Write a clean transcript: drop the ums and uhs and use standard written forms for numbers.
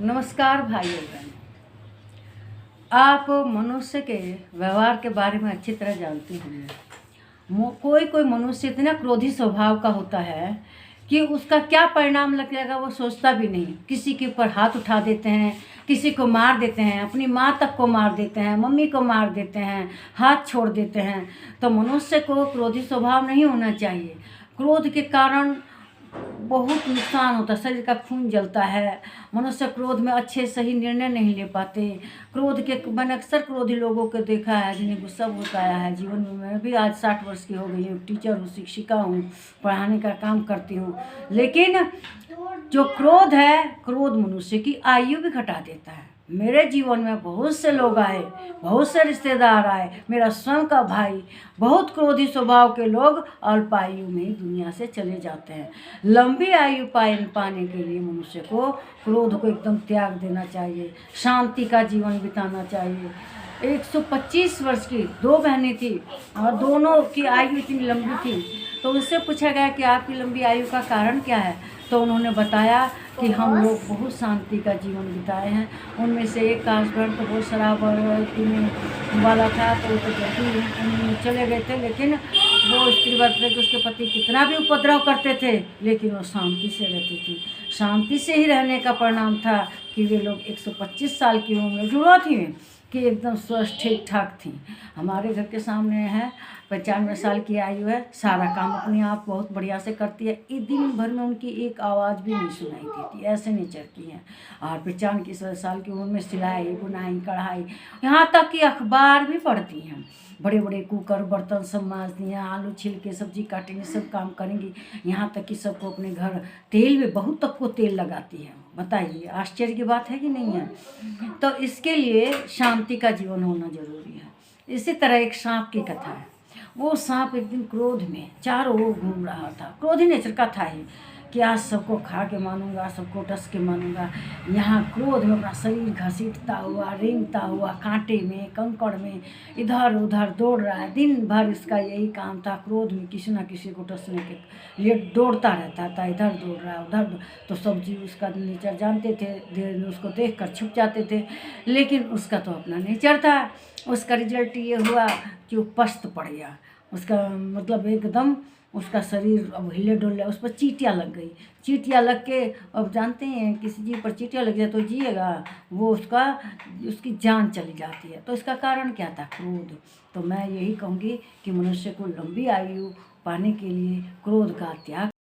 नमस्कार भाइयों बहन। आप मनुष्य के व्यवहार के बारे में अच्छी तरह जानते होंगे। कोई कोई मनुष्य इतना क्रोधी स्वभाव का होता है कि उसका क्या परिणाम लग जाएगा वो सोचता भी नहीं। किसी के ऊपर हाथ उठा देते हैं, किसी को मार देते हैं, अपनी माँ तक को मार देते हैं, मम्मी को मार देते हैं, हाथ छोड़ देते हैं। तो मनुष्य को क्रोधी स्वभाव नहीं होना चाहिए। क्रोध के कारण बहुत नुकसान होता है, शरीर का खून जलता है। मनुष्य क्रोध में अच्छे सही निर्णय नहीं ले पाते। क्रोध के मैंने अक्सर क्रोधी लोगों को देखा है जिन्हें गुस्सा बहुत आया है जीवन में। मैं भी आज 60 वर्ष की हो गई हूँ, टीचर हूँ, शिक्षिका हूँ, पढ़ाने का काम करती हूँ। लेकिन जो क्रोध है, क्रोध मनुष्य की आयु भी घटा देता है। मेरे जीवन में बहुत से लोग आए, बहुत से रिश्तेदार आए, मेरा स्वयं का भाई, बहुत क्रोधी स्वभाव के लोग अल्प आयु में ही दुनिया से चले जाते हैं। लंबी आयु पाने के लिए मनुष्य को क्रोध को एकदम त्याग देना चाहिए, शांति का जीवन बिताना चाहिए। 125 वर्ष की 2 बहनें थी और दोनों की आयु इतनी लंबी थी। तो उनसे पूछा गया कि आपकी लंबी आयु का कारण क्या है। तो उन्होंने बताया कि हम लोग बहुत शांति का जीवन बिताए हैं। उनमें से एक का हस्बैंड तो बहुत शराब पीने वाला था, तो जल्दी चले गए थे। लेकिन वो स्त्री बताते कि उसके पति कितना भी उपद्रव करते थे लेकिन वो शांति से रहती थी। शांति से ही रहने का परिणाम था कि वे लोग 125 साल की उम्र में जुड़ा थी कि एकदम स्वस्थ ठीक ठाक थी। हमारे घर के सामने है, 95 साल की आयु है, सारा काम अपने आप बहुत बढ़िया से करती है। एक दिन भर में उनकी एक आवाज़ भी नहीं सुनाई देती, ऐसे नेचर की हैं। और 95 साल की उम्र में सिलाई बुनाई कढ़ाई, यहाँ तक कि अखबार भी पढ़ती हैं। बड़े बड़े कुकर बर्तन सब मांजती हैं, आलू छील के सब्जी काटेंगी, सब काम करेंगी। यहाँ तक कि सबको अपने घर तेल में बहुत तक को तेल लगाती है। बताइए, आश्चर्य की बात है कि नहीं है। तो इसके लिए शांति का जीवन होना जरूरी है। इसी तरह एक सांप की कथा है। वो सांप एक दिन क्रोध में चारों ओर घूम रहा था। क्रोधी नेचर का था ही कि आज सबको खा के मानूंगा, सबको टस के मानूंगा। यहाँ क्रोध में अपना शरीर घसीटता हुआ, रेंगता हुआ, कांटे में कंकड़ में इधर उधर दौड़ रहा है। दिन भर इसका यही काम था, क्रोध में किसी न किसी को टसने के लिए दौड़ता रहता था। इधर दौड़ रहा है उधर। तो सब जीव उसका नेचर जानते थे, उसको देख कर छुप जाते थे। लेकिन उसका तो अपना नेचर था। उसका रिजल्ट ये हुआ कि वो पस्त पड़ गया। उसका मतलब एकदम उसका शरीर अब हिले डुल, उस पर चींटियाँ लग गई। चींटियाँ लग के, अब जानते हैं किसी जीव पर चींटियाँ लग जाए तो जिएगा, वो उसकी जान चली जाती है। तो इसका कारण क्या था? क्रोध। तो मैं यही कहूँगी कि मनुष्य को लंबी आयु पाने के लिए क्रोध का त्याग